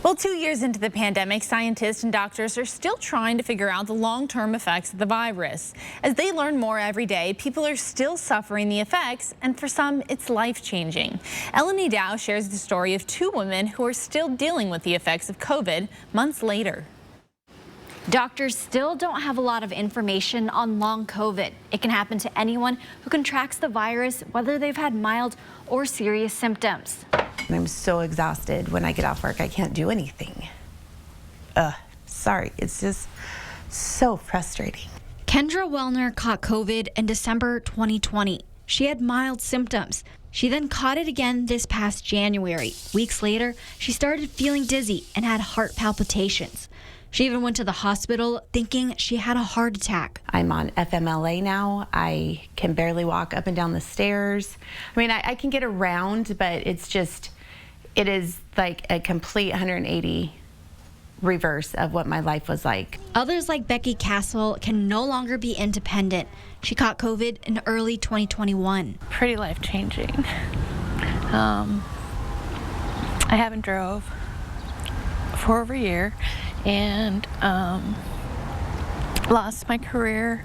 Well, 2 years into the pandemic, scientists and doctors are still trying to figure out the long-term effects of the virus. As they learn more every day, people are still suffering the effects, and for some, it's life-changing. Eleni Dow shares the story of two women who are still dealing with the effects of COVID months later. Doctors still don't have a lot of information on long COVID. It can happen to anyone who contracts the virus, whether they've had mild or serious symptoms. I'm so exhausted when I get off work. I can't do anything. Sorry, it's just so frustrating. Kendra Wellner caught COVID in December 2020. She had mild symptoms. She then caught it again this past January. Weeks later, she started feeling dizzy and had heart palpitations. She even went to the hospital thinking she had a heart attack. I'm on FMLA now. I can barely walk up and down the stairs. I mean, I can get around, but it is like a complete 180 reverse of what my life was like. Others like Becky Cassel can no longer be independent. She caught COVID in early 2021. Pretty life-changing. I haven't drove for over a year and lost my career,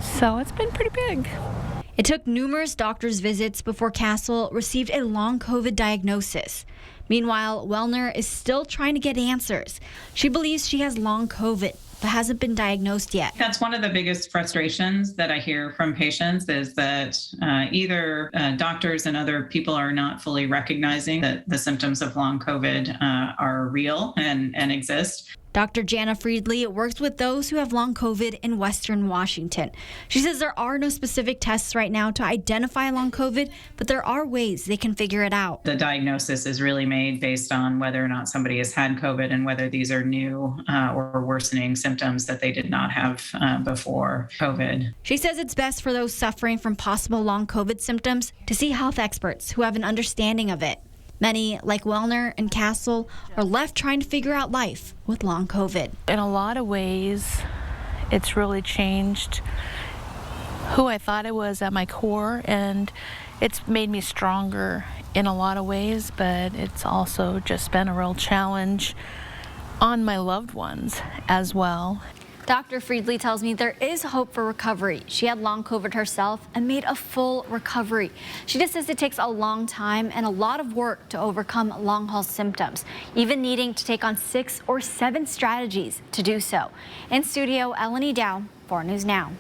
so it's been pretty big. It took numerous doctor's visits before Cassel received a long COVID diagnosis. Meanwhile, Wellner is still trying to get answers. She believes she has long COVID, but hasn't been diagnosed yet. That's one of the biggest frustrations that I hear from patients is that either doctors and other people are not fully recognizing that the symptoms of long COVID are real and exist. Dr. Jana Friedley works with those who have long COVID in Western Washington. She says there are no specific tests right now to identify long COVID, but there are ways they can figure it out. The diagnosis is really made based on whether or not somebody has had COVID and whether these are new or worsening symptoms that they did not have before COVID. She says it's best for those suffering from possible long COVID symptoms to see health experts who have an understanding of it. Many, like Wellner and Cassel, are left trying to figure out life with long COVID. In a lot of ways, it's really changed who I thought I was at my core, and it's made me stronger in a lot of ways, but it's also just been a real challenge on my loved ones as well. Dr. Friedley tells me there is hope for recovery. She had long COVID herself and made a full recovery. She just says it takes a long time and a lot of work to overcome long-haul symptoms, even needing to take on 6 or 7 strategies to do so. In studio, Eleni Dow, 4 News Now.